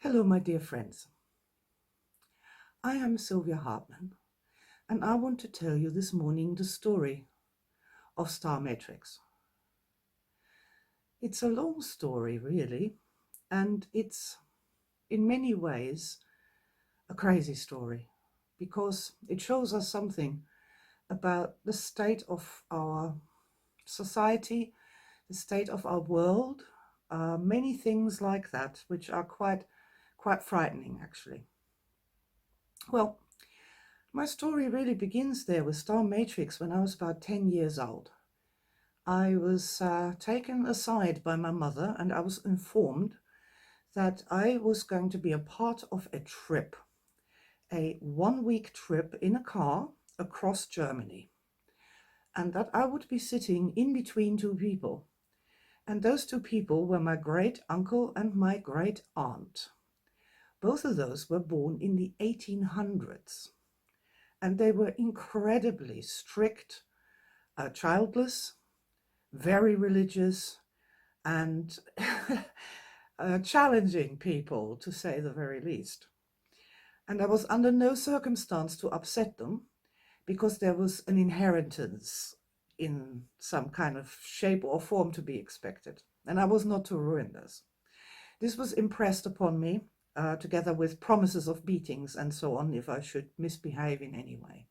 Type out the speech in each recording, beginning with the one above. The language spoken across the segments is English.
Hello, my dear friends. I am Silvia Hartmann, and I want to tell you this morning the story of starmatrix. It's a long story, really, and it's in many ways a crazy story because it shows us something about the state of our society, the state of our world, many things like that, which are quite frightening, actually. Well, my story really begins there with Star Matrix when I was about 10 years old. I was taken aside by my mother and I was informed that I was going to be a part of a trip, a 1 week trip in a car across Germany, and that I would be sitting in between two people. And those two people were my great uncle and my great aunt. Both of those were born in the 1800s. And they were incredibly strict, childless, very religious, and challenging people, to say the very least. And I was under no circumstance to upset them because there was an inheritance in some kind of shape or form to be expected. And I was not to ruin this. This was impressed upon me, together with promises of beatings and so on if I should misbehave in any way.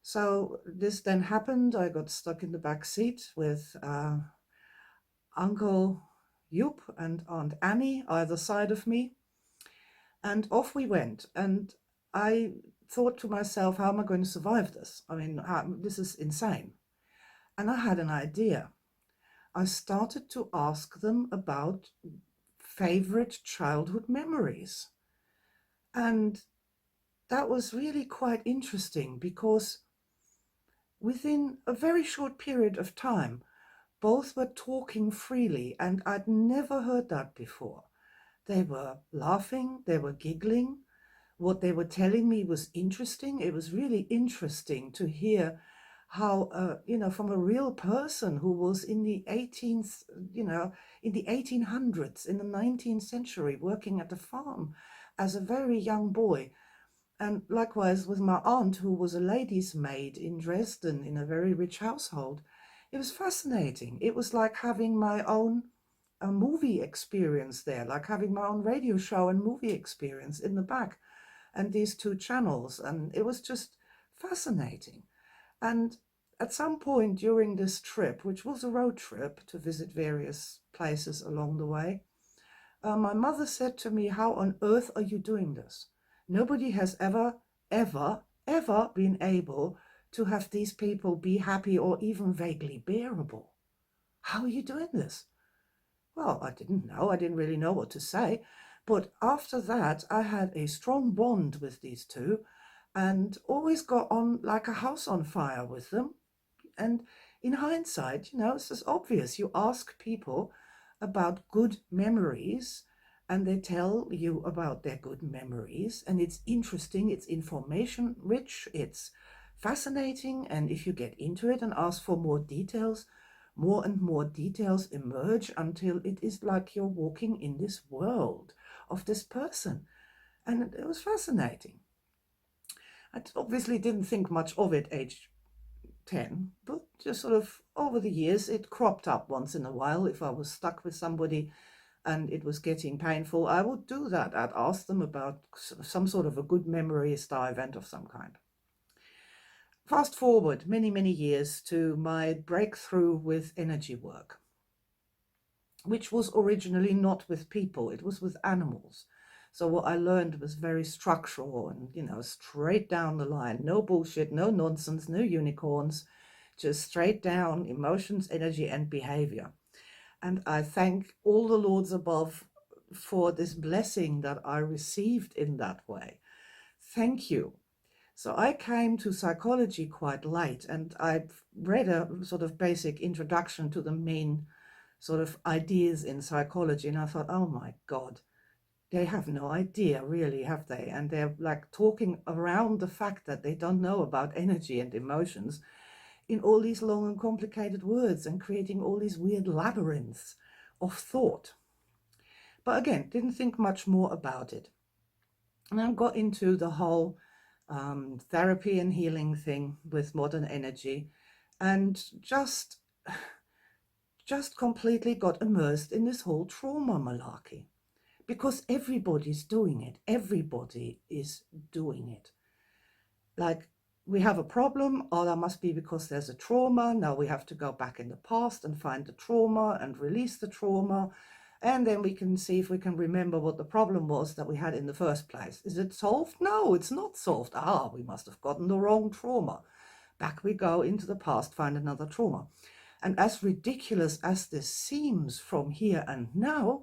So this then happened. I got stuck in the back seat with Uncle Joop and Aunt Annie either side of me. And off we went. And I thought to myself, how am I going to survive this? I mean, this is insane. And I had an idea. I started to ask them about favorite childhood memories. And that was really quite interesting because within a very short period of time, both were talking freely, and I'd never heard that before. They were laughing, they were giggling. What they were telling me was interesting. It was really interesting to hear how, from a real person who was in the 18th, in the 1800s, in the 19th century, working at a farm as a very young boy. And likewise with my aunt, who was a lady's maid in Dresden in a very rich household. It was fascinating. It was like having my own movie experience there, like having my own radio show and movie experience in the back, and these two channels. And it was just fascinating. And at some point during this trip, which was a road trip to visit various places along the way, my mother said to me, how on earth are you doing this? Nobody has ever been able to have these people be happy or even vaguely bearable. How are you doing this? Well, I didn't know. I didn't really know what to say. But after that, I had a strong bond with these two and always got on like a house on fire with them. And in hindsight, it's just obvious. You ask people about good memories and they tell you about their good memories, and it's interesting, it's information rich, it's fascinating, and if you get into it and ask for more details, more and more details emerge until it is like you're walking in this world of this person. And it was fascinating. I obviously didn't think much of it age 10, but just sort of over the years it cropped up once in a while. If I was stuck with somebody and it was getting painful, I would do that. I'd ask them about some sort of a good memory star event of some kind. Fast forward many years to my breakthrough with energy work, which was originally not with people, it was with animals. So what I learned was very structural and, straight down the line. No bullshit, no nonsense, no unicorns, just straight down emotions, energy, and behavior. And I thank all the lords above for this blessing that I received in that way. Thank you. So I came to psychology quite late, and I've read a sort of basic introduction to the main sort of ideas in psychology, and I thought, oh my God, they have no idea, really, have they? And they're like talking around the fact that they don't know about energy and emotions in all these long and complicated words and creating all these weird labyrinths of thought. But again, didn't think much more about it. And I got into the whole therapy and healing thing with modern energy, and just completely got immersed in this whole trauma malarkey, because everybody's doing it. Everybody is doing it. Like, we have a problem, oh, that must be because there's a trauma. Now we have to go back in the past and find the trauma and release the trauma. And then we can see if we can remember what the problem was that we had in the first place. Is it solved? No, it's not solved. Ah, we must have gotten the wrong trauma. Back we go into the past, find another trauma. And as ridiculous as this seems from here and now,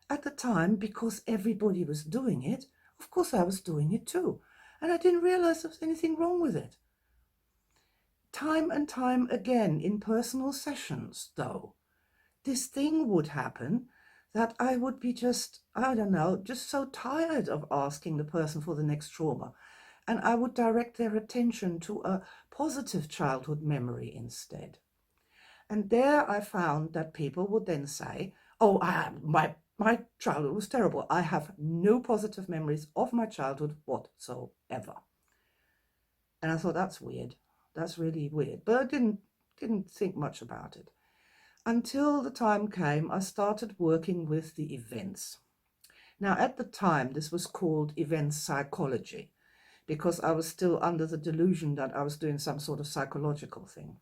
at the time, because everybody was doing it, of course I was doing it too. And I didn't realize there was anything wrong with it. Time and time again in personal sessions, though, this thing would happen that I would be just, I don't know, just so tired of asking the person for the next trauma. And I would direct their attention to a positive childhood memory instead. And there I found that people would then say, oh, my childhood was terrible. I have no positive memories of my childhood whatsoever. And I thought, that's weird. That's really weird. But I didn't think much about it. Until the time came, I started working with the events. Now, at the time, this was called event psychology, because I was still under the delusion that I was doing some sort of psychological thing,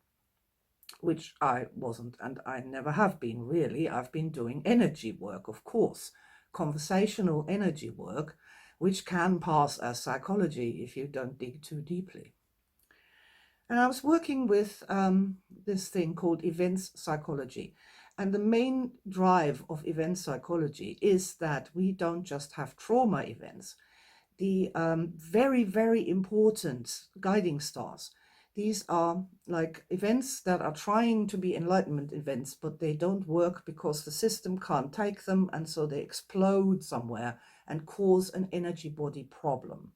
which I wasn't, and I never have been really. I've been doing energy work, of course, conversational energy work, which can pass as psychology if you don't dig too deeply. And I was working with this thing called events psychology. And the main drive of event psychology is that we don't just have trauma events. The very, very important guiding stars. These are like events that are trying to be enlightenment events, but they don't work because the system can't take them, and so they explode somewhere and cause an energy body problem.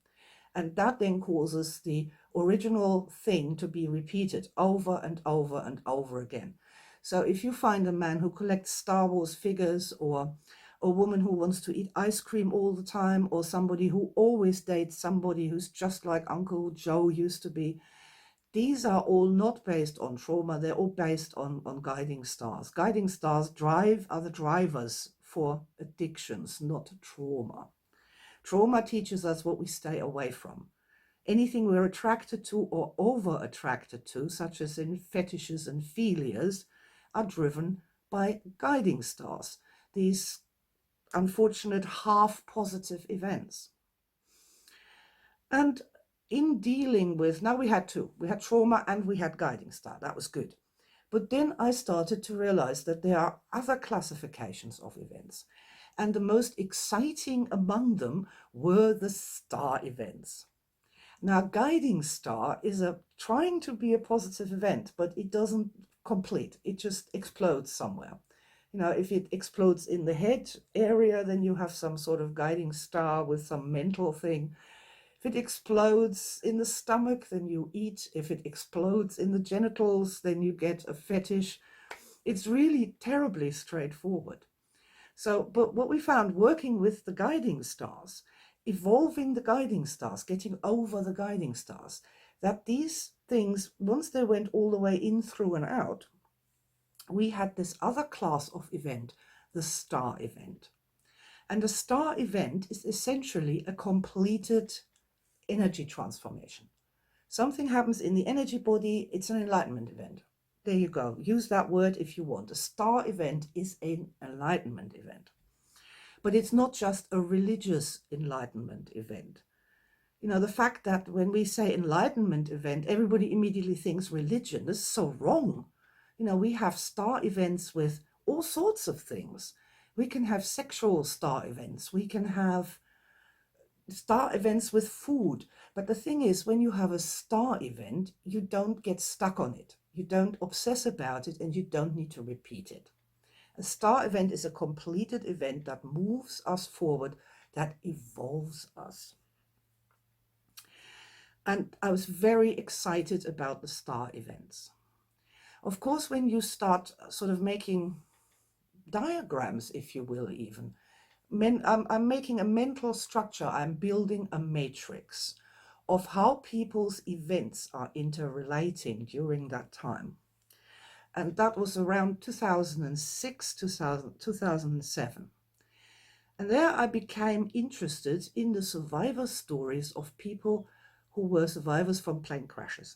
And that then causes the original thing to be repeated over and over and over again. So if you find a man who collects Star Wars figures, or a woman who wants to eat ice cream all the time, or somebody who always dates somebody who's just like Uncle Joe used to be, these are all not based on trauma. They're all based on guiding stars. Guiding stars are the drivers for addictions, not trauma. Trauma teaches us what we stay away from. Anything we're attracted to or over-attracted to, such as in fetishes and philias, are driven by guiding stars, these unfortunate half-positive events. And in dealing with, now we had two. We had trauma and we had guiding star. That was good. But then I started to realize that there are other classifications of events. And the most exciting among them were the star events. Now, guiding star is trying to be a positive event, but it doesn't complete. It just explodes somewhere. You know, if it explodes in the head area, then you have some sort of guiding star with some mental thing. If it explodes in the stomach, then you eat. If it explodes in the genitals, then you get a fetish. It's really terribly straightforward. So, but what we found working with the guiding stars, evolving the guiding stars, getting over the guiding stars, that these things, once they went all the way in, through and out, we had this other class of event, the star event. And a star event is essentially a completed energy transformation. Something happens in the energy body, it's an enlightenment event. There you go. Use that word if you want. A star event is an enlightenment event. But it's not just a religious enlightenment event. You know, the fact that when we say enlightenment event, everybody immediately thinks religion. This is so wrong. You know, we have star events with all sorts of things. We can have sexual star events. We can have star events with food. But the thing is, when you have a star event, you don't get stuck on it. You don't obsess about it, and you don't need to repeat it. A star event is a completed event that moves us forward, that evolves us. And I was very excited about the star events. Of course, when you start sort of making diagrams, if you will, even, I'm making a mental structure. I'm building a matrix of how people's events are interrelating during that time. And that was around 2006, 2007. And there I became interested in the survivor stories of people who were survivors from plane crashes.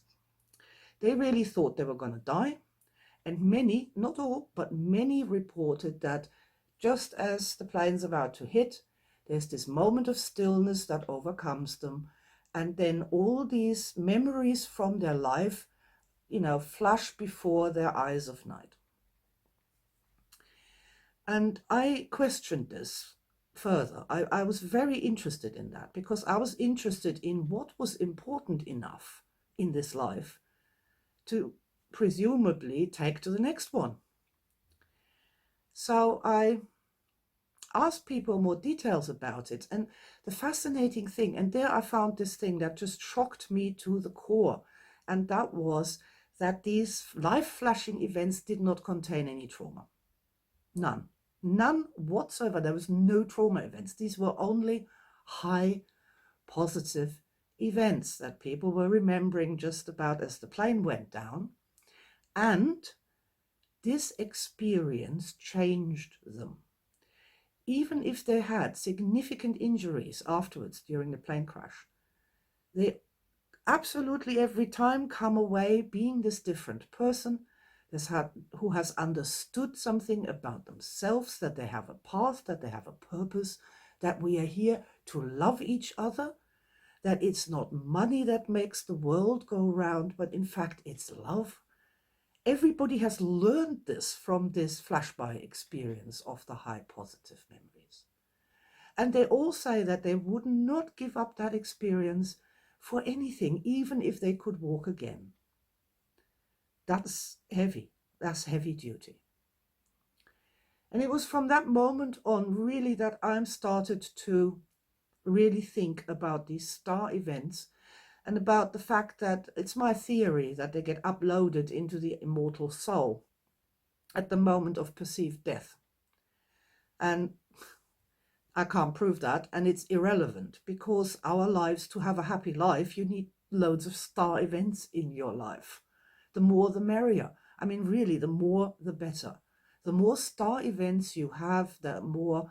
They really thought they were going to die. And many, not all, but many reported that just as the plane's about to hit, there's this moment of stillness that overcomes them. And then all these memories from their life, flash before their eyes of night. And I questioned this further. I was very interested in that because I was interested in what was important enough in this life to presumably take to the next one. So I asked people more details about it. And the fascinating thing, and there I found this thing that just shocked me to the core, and that was that these life-flashing events did not contain any trauma. None. None whatsoever. There was no trauma events. These were only high positive events that people were remembering just about as the plane went down. And this experience changed them. Even if they had significant injuries afterwards during the plane crash, they absolutely every time come away being this different person who has understood something about themselves, that they have a path, that they have a purpose, that we are here to love each other, that it's not money that makes the world go round, but in fact it's love. Everybody has learned this from this flashby experience of the high positive memories. And they all say that they would not give up that experience for anything, even if they could walk again. That's heavy. That's heavy duty. And it was from that moment on really that I started to really think about these star events and about the fact that it's my theory that they get uploaded into the immortal soul at the moment of perceived death. And I can't prove that, and it's irrelevant because our lives, to have a happy life, you need loads of star events in your life. The more the merrier. I mean, really, the more the better. The more star events you have, the more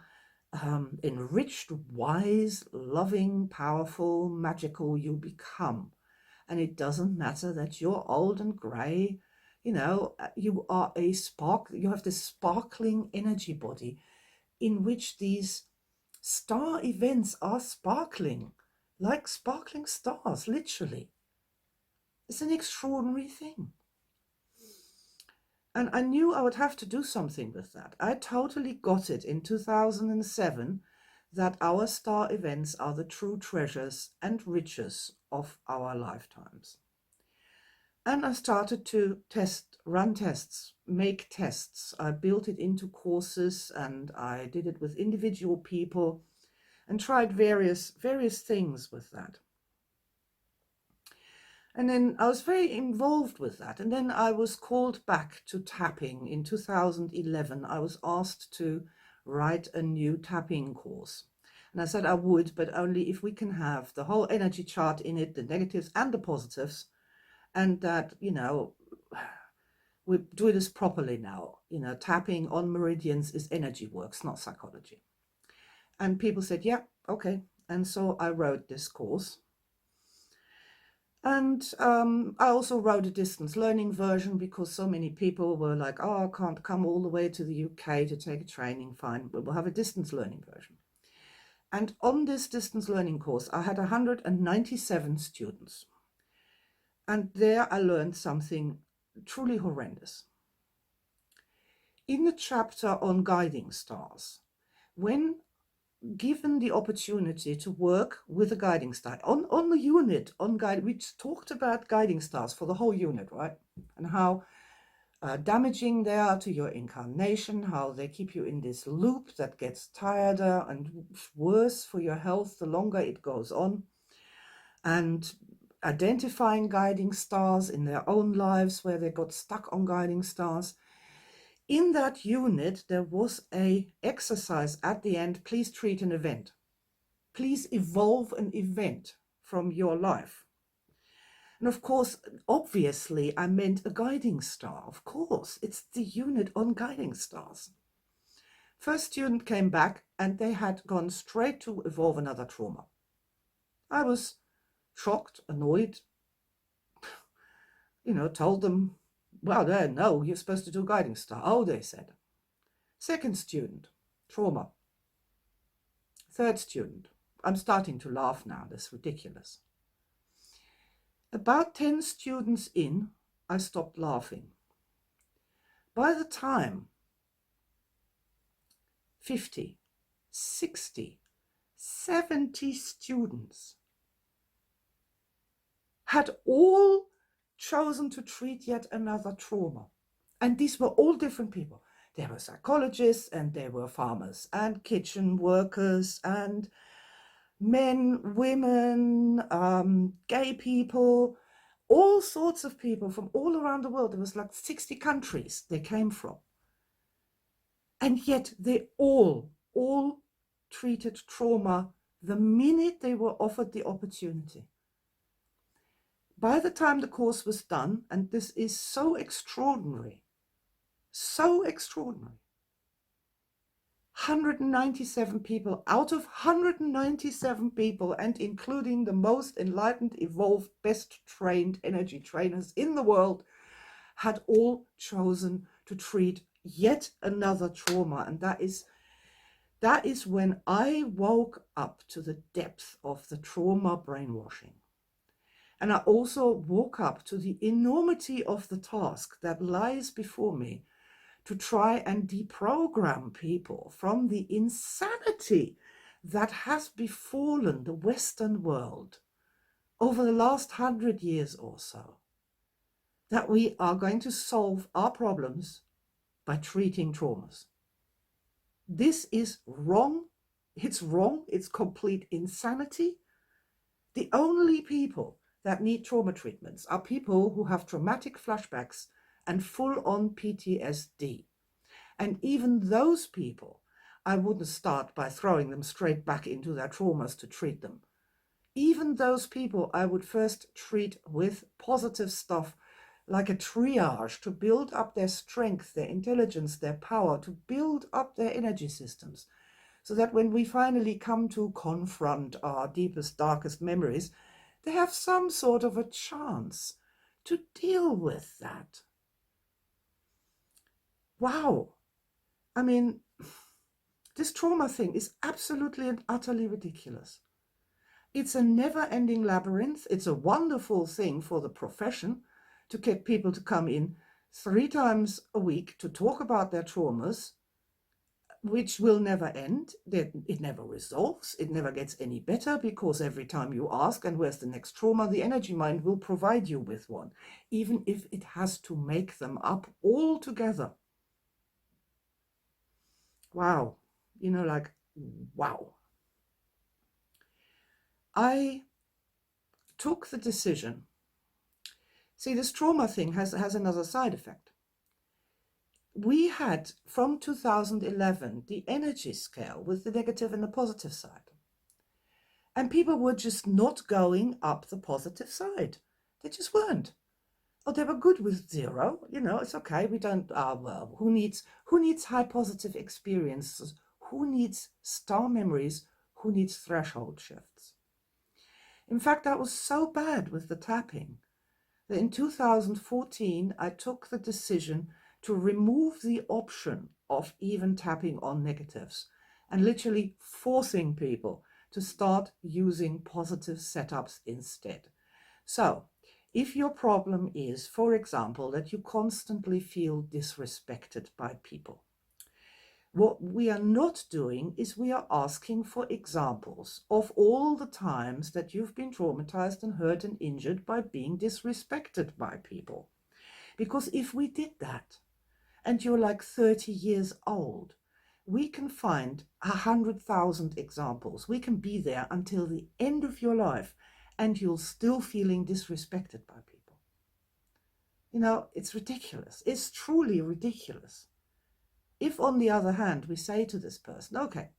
enriched, wise, loving, powerful, magical you become. And it doesn't matter that you're old and grey. You are a spark. You have this sparkling energy body in which these star events are sparkling, like sparkling stars, literally. It's an extraordinary thing. And I knew I would have to do something with that. I totally got it in 2007 that our star events are the true treasures and riches of our lifetimes. And I started to run tests, make tests. I built it into courses and I did it with individual people and tried various things with that. And then I was very involved with that. And then I was called back to tapping in 2011. I was asked to write a new tapping course. And I said I would, but only if we can have the whole energy chart in it, the negatives and the positives, and that, we do this properly now. Tapping on meridians is energy works, not psychology. And people said, yeah, okay. And so I wrote this course. And I also wrote a distance learning version because so many people were like, oh, I can't come all the way to the UK to take a training. Fine, but we'll have a distance learning version. And on this distance learning course, I had 197 students. And there I learned something truly horrendous. In the chapter on guiding stars, when given the opportunity to work with a guiding star on the unit on guide, we talked about guiding stars for the whole unit, right? And how damaging they are to your incarnation, how they keep you in this loop that gets tireder and worse for your health the longer it goes on. And identifying guiding stars in their own lives where they got stuck on guiding stars. In that unit, there was a exercise at the end. Please treat an event. Please evolve an event from your life. And of course, obviously, I meant a guiding star. Of course, it's the unit on guiding stars. First student came back and they had gone straight to evolve another trauma. I was shocked, annoyed, told them, well, no, you're supposed to do guiding star. Oh, they said. Second student, trauma. Third student, I'm starting to laugh now, that's ridiculous. About 10 students in, I stopped laughing. By the time 50, 60, 70 students had all chosen to treat yet another trauma. And these were all different people. There were psychologists and there were farmers and kitchen workers and men, women, gay people, all sorts of people from all around the world. There was like 60 countries they came from. And yet they all treated trauma the minute they were offered the opportunity. By the time the course was done, and this is so extraordinary, 197 people out of 197 people, and including the most enlightened, evolved, best trained energy trainers in the world, had all chosen to treat yet another trauma. And that is when I woke up to the depth of the trauma brainwashing. And I also woke up to the enormity of the task that lies before me to try and deprogram people from the insanity that has befallen the Western world over the last 100 years or so. That we are going to solve our problems by treating traumas. This is wrong. It's wrong. It's complete insanity. The only people that need trauma treatments are people who have traumatic flashbacks and full-on PTSD. And even those people, I wouldn't start by throwing them straight back into their traumas to treat them. Even those people, I would first treat with positive stuff, like a triage, to build up their strength, their intelligence, their power, to build up their energy systems, so that when we finally come to confront our deepest, darkest memories, they have some sort of a chance to deal with that. Wow. I mean, this trauma thing is absolutely and utterly ridiculous. It's a never-ending labyrinth. It's a wonderful thing for the profession to get people to come in 3 times a week to talk about their traumas, which will never end. It never resolves. It never gets any better, because every time you ask, and where's the next trauma, the energy mind will provide you with one, even if it has to make them up all together. Wow. Wow. I took the decision. See, this trauma thing has another side effect. We had, from 2011, the energy scale with the negative and the positive side. And people were just not going up the positive side. They just weren't. Oh, they were good with 0. It's okay. We don't, well, who needs high positive experiences? Who needs star memories? Who needs threshold shifts? In fact, I was so bad with the tapping that in 2014, I took the decision to remove the option of even tapping on negatives and literally forcing people to start using positive setups instead. So if your problem is, for example, that you constantly feel disrespected by people, what we are not doing is we are asking for examples of all the times that you've been traumatized and hurt and injured by being disrespected by people. Because if we did that, and you're like 30 years old, we can find 100,000 examples. We can be there until the end of your life, and you're still feeling disrespected by people. It's ridiculous. It's truly ridiculous. If, on the other hand, we say to this person, okay,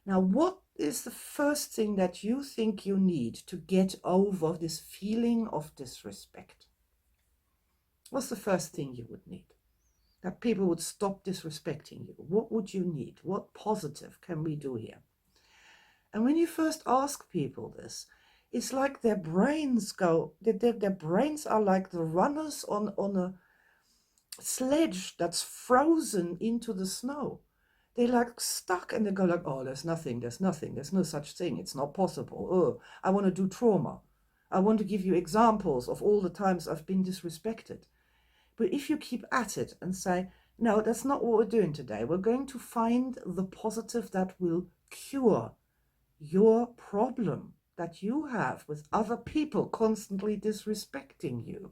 now what is the first thing that you think you need to get over this feeling of disrespect? What's the first thing you would need? That people would stop disrespecting you. What would you need? What positive can we do here? And when you first ask people this, it's like their brains go, their brains are like the runners on a sledge that's frozen into the snow. They're like stuck and they go like, oh, there's nothing, there's no such thing, it's not possible. Oh, I want to do trauma. I want to give you examples of all the times I've been disrespected. But if you keep at it and say, no, that's not what we're doing today. We're going to find the positive that will cure your problem that you have with other people constantly disrespecting you.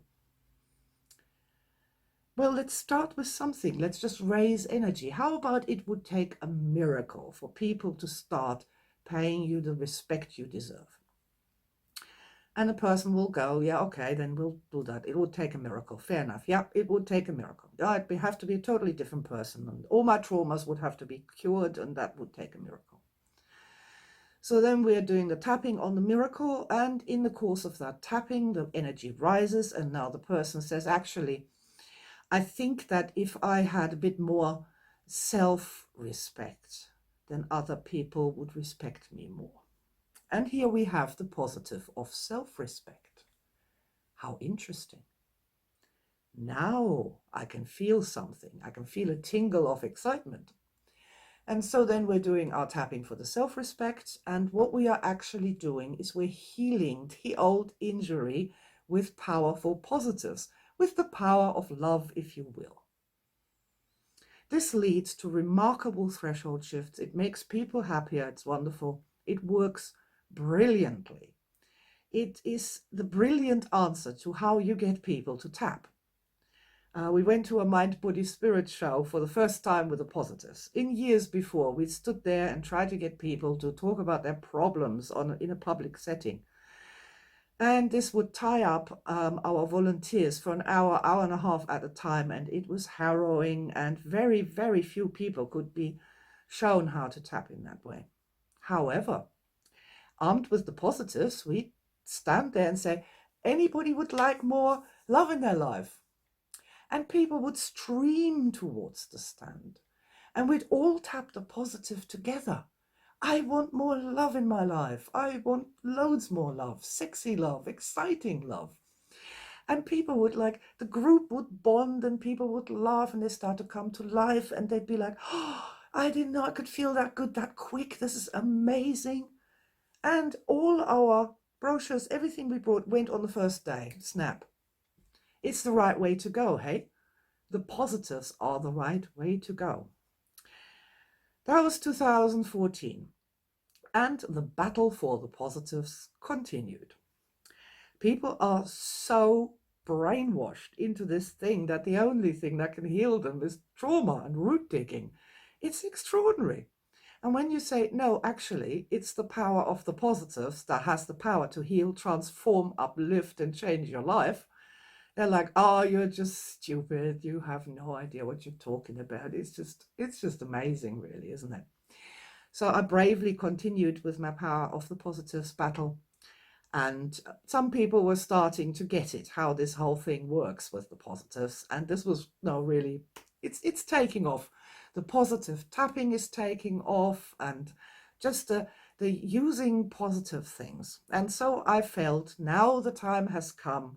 Well, let's start with something. Let's just raise energy. How about it would take a miracle for people to start paying you the respect you deserve? And the person will go, yeah, okay, then we'll do that. It would take a miracle. Fair enough. Yeah, it would take a miracle. Yeah, it'd have to be a totally different person. And all my traumas would have to be cured, and that would take a miracle. So then we're doing the tapping on the miracle. And in the course of that tapping, the energy rises. And now the person says, actually, I think that if I had a bit more self-respect, then other people would respect me more. And here we have the positive of self-respect. How interesting. Now I can feel something. I can feel a tingle of excitement. And so then we're doing our tapping for the self-respect. And what we are actually doing is we're healing the old injury with powerful positives, with the power of love, if you will. This leads to remarkable threshold shifts. It makes people happier. It's wonderful. It works brilliantly. It is the brilliant answer to how you get people to tap. We went to a Mind, Body, Spirit show for the first time with the positives. In years before, we stood there and tried to get people to talk about their problems in a public setting. And this would tie up our volunteers for an hour, hour and a half at a time. And it was harrowing, and very, very few people could be shown how to tap in that way. However, armed with the positives, we stand there and say, anybody would like more love in their life? And people would stream towards the stand. And we'd all tap the positive together. I want more love in my life. I want loads more love, sexy love, exciting love. And people would the group would bond and people would laugh and they start to come to life and they'd be like, oh, I didn't know I could feel that good, that quick. This is amazing. And all our brochures, everything we brought went on the first day. Snap. It's the right way to go, hey? The positives are the right way to go. That was 2014. And the battle for the positives continued. People are so brainwashed into this thing that the only thing that can heal them is trauma and root digging. It's extraordinary. And when you say, no, actually, it's the power of the positives that has the power to heal, transform, uplift, and change your life, they're like, oh, you're just stupid. You have no idea what you're talking about. It's just amazing, really, isn't it? So I bravely continued with my power of the positives battle. And some people were starting to get it, how this whole thing works with the positives. And this was, no, really, it's taking off. The positive tapping is taking off, and just the using positive things. And so I felt now the time has come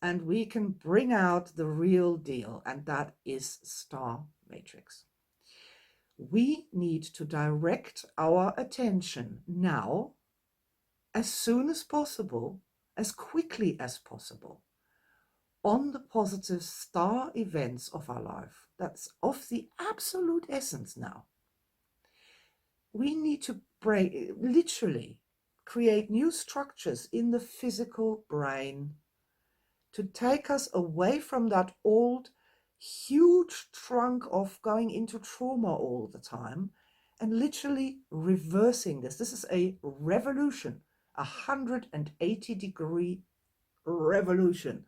and we can bring out the real deal, and that is Star Matrix. We need to direct our attention now, as soon as possible, as quickly as possible, on the positive star events of our life. That's of the absolute essence now. We need to literally create new structures in the physical brain to take us away from that old huge trunk of going into trauma all the time and literally reversing this. This is a revolution, 180-degree revolution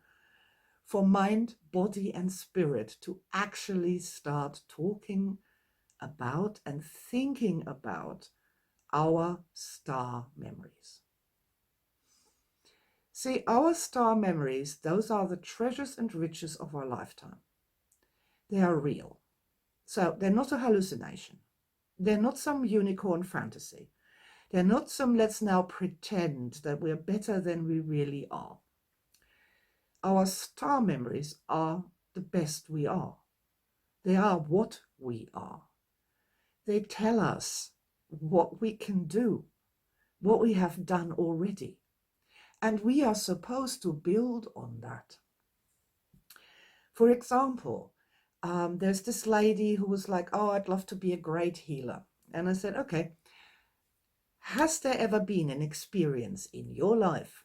for mind, body, and spirit to actually start talking about and thinking about our star memories. See, our star memories, those are the treasures and riches of our lifetime. They are real. So they're not a hallucination. They're not some unicorn fantasy. They're not some let's now pretend that we're better than we really are. Our star memories are the best we are. They are what we are. They tell us what we can do, what we have done already. And we are supposed to build on that. For example, there's this lady who was like, oh, I'd love to be a great healer. And I said, okay, has there ever been an experience in your life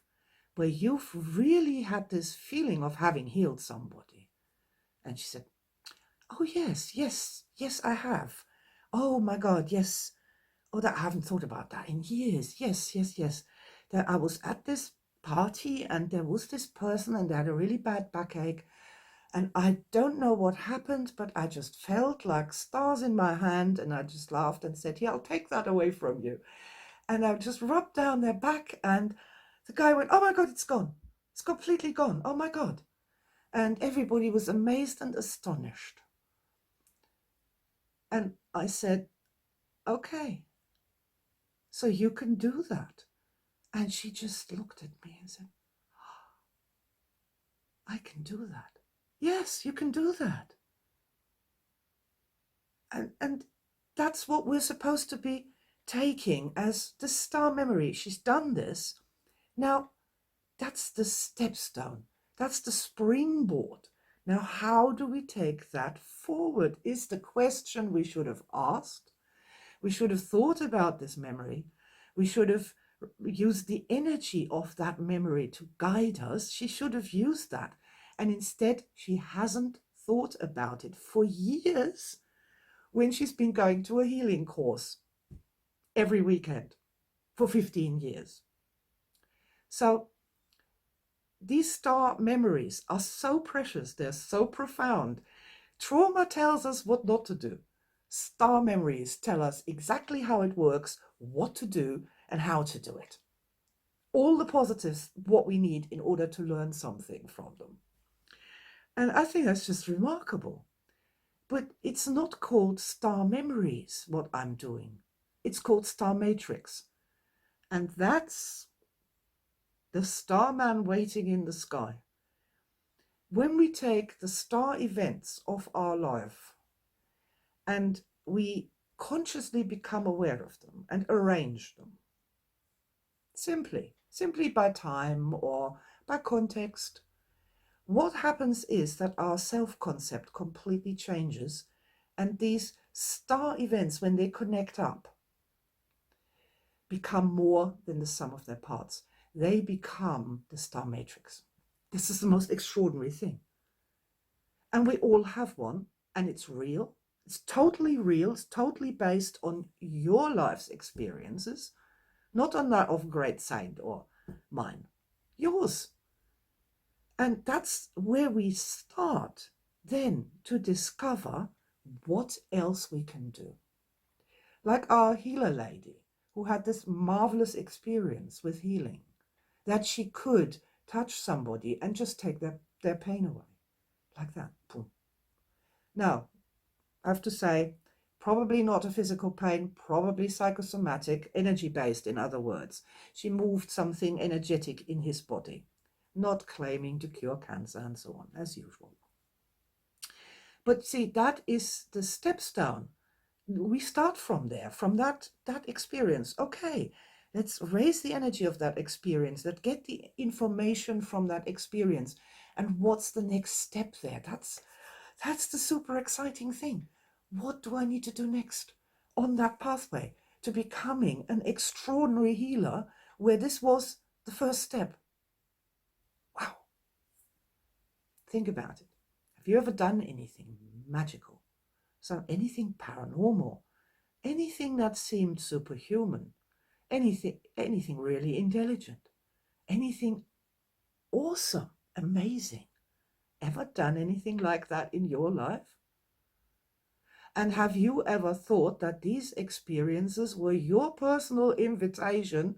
where you've really had this feeling of having healed somebody? And she said, oh, yes, I have. Oh my God, yes. Oh, that I haven't thought about that in years. Yes. That I was at this party and there was this person and they had a really bad backache. And I don't know what happened, but I just felt like stars in my hand. And I just laughed and said, yeah, I'll take that away from you. And I just rubbed down their back and the guy went, oh my God, it's gone. It's completely gone. Oh my God. And everybody was amazed and astonished. And I said, okay, so you can do that. And she just looked at me and said, I can do that. Yes, you can do that. And that's what we're supposed to be taking as the star memory. She's done this. Now, that's the stepstone. That's the springboard. Now, how do we take that forward is the question we should have asked. We should have thought about this memory. We should have used the energy of that memory to guide us. She should have used that. And instead, she hasn't thought about it for years when she's been going to a healing course every weekend for 15 years. So these star memories are so precious. They're so profound. Trauma tells us what not to do. Star memories tell us exactly how it works, what to do, and how to do it. All the positives, what we need in order to learn something from them. And I think that's just remarkable. But it's not called star memories, what I'm doing. It's called starmatrix. And that's the starman waiting in the sky. When we take the star events of our life and we consciously become aware of them and arrange them, simply by time or by context, what happens is that our self-concept completely changes, and these star events, when they connect up, become more than the sum of their parts. They become the star matrix. This is the most extraordinary thing. And we all have one, and it's real. It's totally real. It's totally based on your life's experiences, not on that of a great saint or mine, yours. And that's where we start then to discover what else we can do. Like our healer lady, who had this marvelous experience with healing, that she could touch somebody and just take their pain away. Like that. Boom. Now, I have to say, probably not a physical pain, probably psychosomatic, energy-based, in other words. She moved something energetic in his body, not claiming to cure cancer and so on, as usual. But see, that is the stepstone. We start from there, from that experience. Okay, let's raise the energy of that experience, let's get the information from that experience. And what's the next step there? That's the super exciting thing. What do I need to do next on that pathway to becoming an extraordinary healer, where this was the first step? Wow. Think about it. Have you ever done anything magical? So anything paranormal, anything that seemed superhuman, anything really intelligent, anything awesome, amazing? Ever done anything like that in your life? And have you ever thought that these experiences were your personal invitation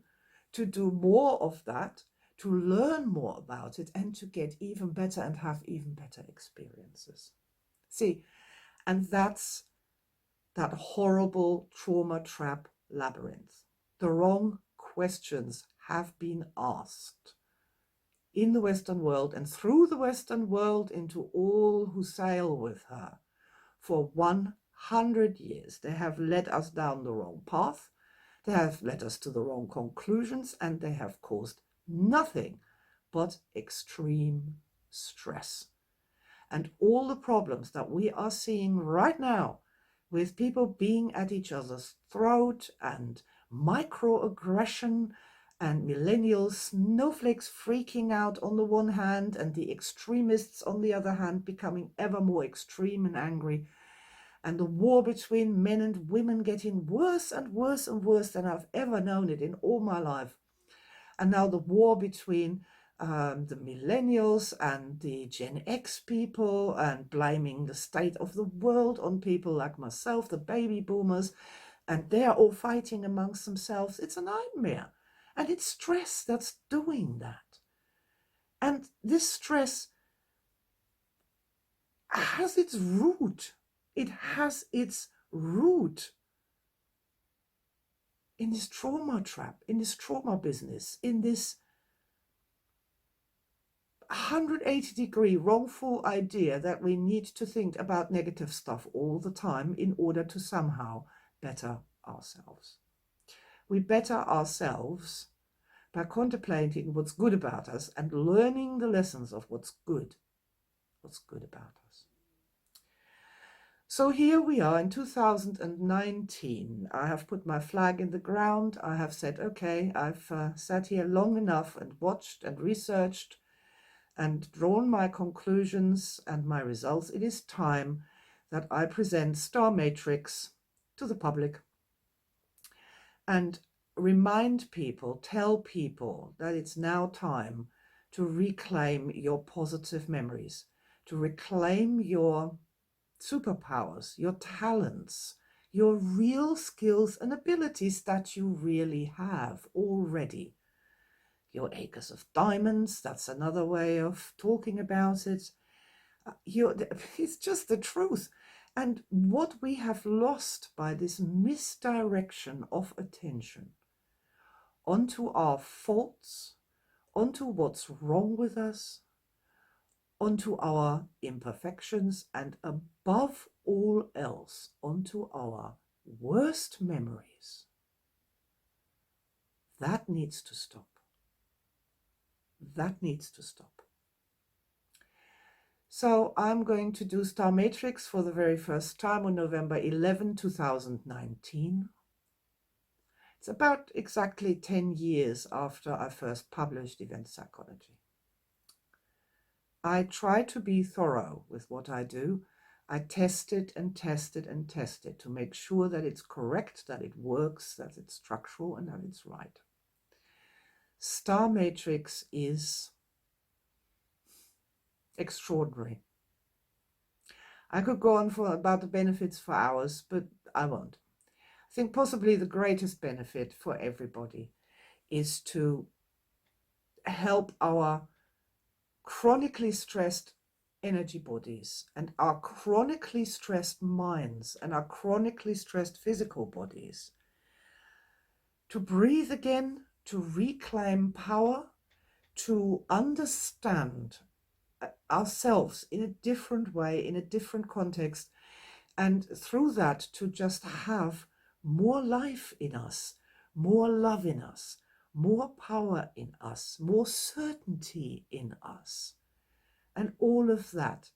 to do more of that, to learn more about it, and to get even better and have even better experiences? See, and that's that horrible trauma trap labyrinth. The wrong questions have been asked in the Western world and through the Western world into all who sail with her. For 100 years, they have led us down the wrong path, they have led us to the wrong conclusions, and they have caused nothing but extreme stress. And all the problems that we are seeing right now with people being at each other's throat and microaggression and millennial snowflakes freaking out on the one hand and the extremists on the other hand becoming ever more extreme and angry, and the war between men and women getting worse and worse and worse than I've ever known it in all my life. And now the war between the millennials and the Gen X people, and blaming the state of the world on people like myself, the baby boomers, and they're all fighting amongst themselves. It's a nightmare. And it's stress that's doing that. And this stress has its root. It has its root in this trauma trap, in this trauma business, in this 180-degree wrongful idea that we need to think about negative stuff all the time in order to somehow better ourselves. We better ourselves by contemplating what's good about us and learning the lessons of what's good about us. So here we are in 2019. I have put my flag in the ground. I have said, okay, I've sat here long enough and watched and researched and drawn my conclusions and my results. It is time that I present StarMatrix to the public and remind people, tell people that it's now time to reclaim your positive memories, to reclaim your superpowers, your talents, your real skills and abilities that you really have already. Your acres of diamonds, that's another way of talking about it. It's just the truth. And what we have lost by this misdirection of attention onto our faults, onto what's wrong with us, onto our imperfections, and above all else, onto our worst memories, that needs to stop. That needs to stop. So I'm going to do StarMatrix for the very first time on November 11, 2019. It's about exactly 10 years after I first published Event Psychology. I try to be thorough with what I do. I test it and test it and test it to make sure that it's correct, that it works, that it's structural, and that it's right. StarMatrix is extraordinary. I could go on for about the benefits for hours, but I won't. I think possibly the greatest benefit for everybody is to help our chronically stressed energy bodies and our chronically stressed minds and our chronically stressed physical bodies to breathe again, to reclaim power, to understand ourselves in a different way, in a different context, and through that to just have more life in us, more love in us, more power in us, more certainty in us. And all of that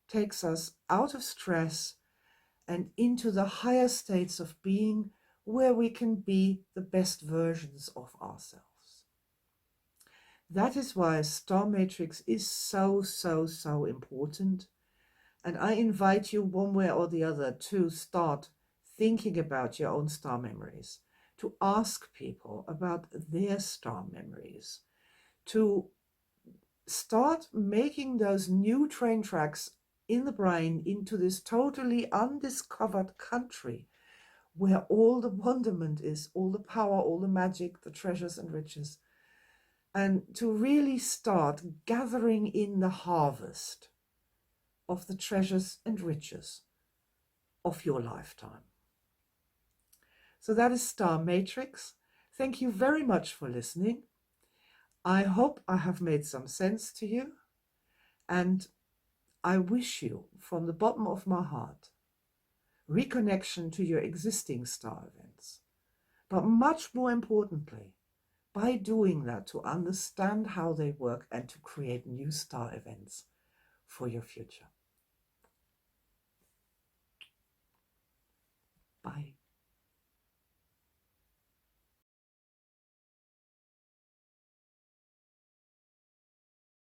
takes us out of stress and into the higher states of being where we can be the best versions of ourselves. That is why StarMatrix is so, so, so important. And I invite you one way or the other to start thinking about your own star memories, to ask people about their star memories, to start making those new train tracks in the brain into this totally undiscovered country where all the wonderment is, all the power, all the magic, the treasures and riches, and to really start gathering in the harvest of the treasures and riches of your lifetime. So that is Star Matrix. Thank you very much for listening. I hope I have made some sense to you, and I wish you from the bottom of my heart reconnection to your existing star events, but much more importantly, by doing that, to understand how they work and to create new star events for your future.